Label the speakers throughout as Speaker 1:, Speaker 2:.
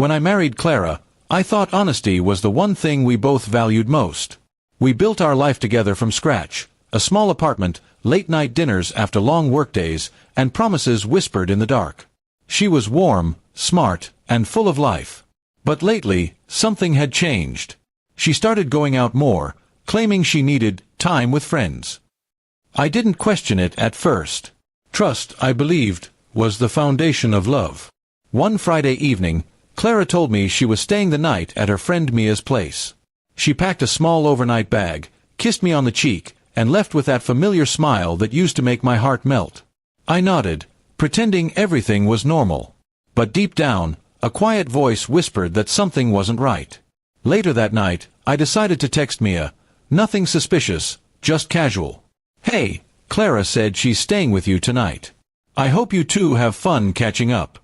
Speaker 1: When I married Clara, I thought honesty was the one thing we both valued most. We built our life together from scratch, a small apartment, late-night dinners after long workdays, and promises whispered in the dark. She was warm, smart, and full of life. But lately, something had changed. She started going out more, claiming she needed time with friends. I didn't question it at first. Trust, I believed, was the foundation of love. One Friday evening, Clara told me she was staying the night at her friend Mia's place. She packed a small overnight bag, kissed me on the cheek, and left with that familiar smile that used to make my heart melt. I nodded, pretending everything was normal. But deep down, a quiet voice whispered that something wasn't right. Later that night, I decided to text Mia. Nothing suspicious, just casual. "Hey, Clara said she's staying with you tonight. I hope you two have fun catching up."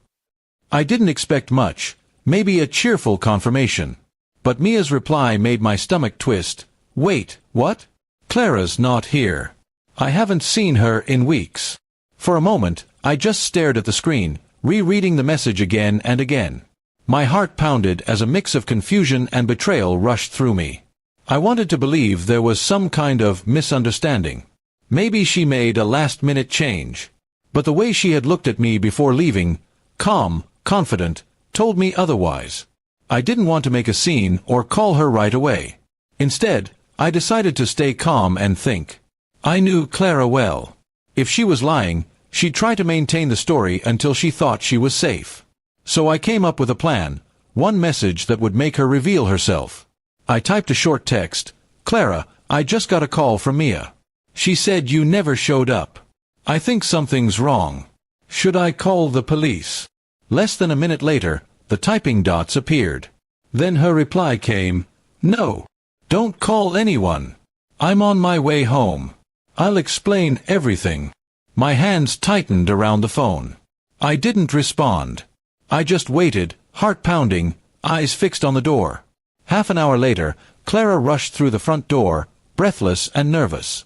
Speaker 1: I didn't expect much, maybe a cheerful confirmation. But Mia's reply made my stomach twist. "Wait, what? Clara's not here. I haven't seen her in weeks." For a moment, I just stared at the screen, rereading the message again and again. My heart pounded as a mix of confusion and betrayal rushed through me. I wanted to believe there was some kind of misunderstanding. Maybe she made a last-minute change. But the way she had looked at me before leaving, calm, confident, told me otherwise. I didn't want to make a scene or call her right away. Instead, I decided to stay calm and think. I knew Clara well. If she was lying, she'd try to maintain the story until she thought she was safe. So I came up with a plan, one message that would make her reveal herself. I typed a short text. "Clara, I just got a call from Mia. She said you never showed up. I think something's wrong. Should I call the police?" Less than a minute later, the typing dots appeared. Then her reply came. "No. Don't call anyone. I'm on my way home. I'll explain everything." My hands tightened around the phone. I didn't respond. I just waited, heart pounding, eyes fixed on the door. Half an hour later, Clara rushed through the front door, breathless and nervous.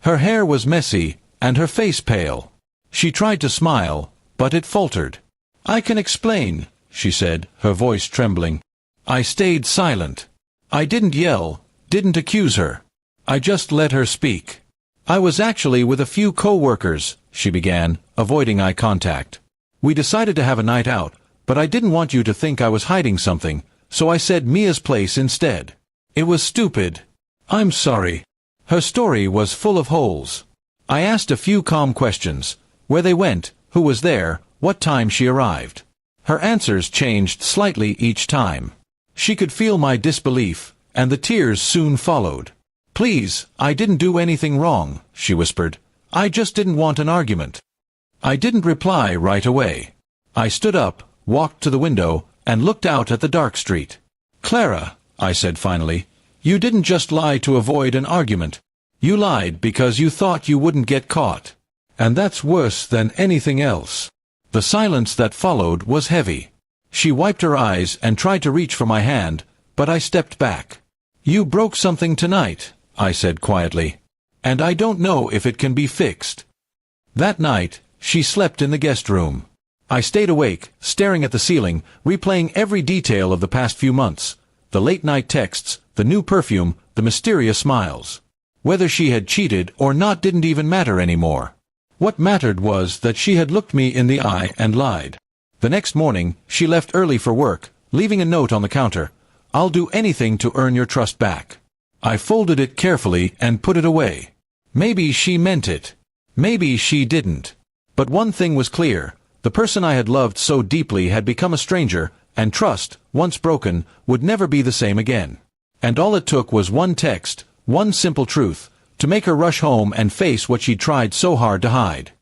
Speaker 1: Her hair was messy, and her face pale. She tried to smile, but it faltered. "I can explain," she said, her voice trembling. I stayed silent. I didn't yell, didn't accuse her. I just let her speak. "I was actually with a few co-workers," she began, avoiding eye contact. "We decided to have a night out, but I didn't want you to think I was hiding something, so I said Mia's place instead. It was stupid. I'm sorry." Her story was full of holes. I asked a few calm questions: where they went, who was there, what time she arrived. Her answers changed slightly each time. She could feel my disbelief, and the tears soon followed. "Please, I didn't do anything wrong," she whispered. "I just didn't want an argument." I didn't reply right away. I stood up, walked to the window, and looked out at the dark street. "Clara," I said finally, "you didn't just lie to avoid an argument. You lied because you thought you wouldn't get caught. And that's worse than anything else." The silence that followed was heavy. She wiped her eyes and tried to reach for my hand, but I stepped back. "You broke something tonight," I said quietly. "And I don't know if it can be fixed." That night, she slept in the guest room. I stayed awake, staring at the ceiling, replaying every detail of the past few months. The late-night texts, the new perfume, the mysterious smiles. Whether she had cheated or not didn't even matter anymore. What mattered was that she had looked me in the eye and lied. The next morning, she left early for work, leaving a note on the counter. "I'll do anything to earn your trust back." I folded it carefully and put it away. Maybe she meant it. Maybe she didn't. But one thing was clear. The person I had loved so deeply had become a stranger, and trust, once broken, would never be the same again. And all it took was one text, one simple truth, to make her rush home and face what she'd tried so hard to hide.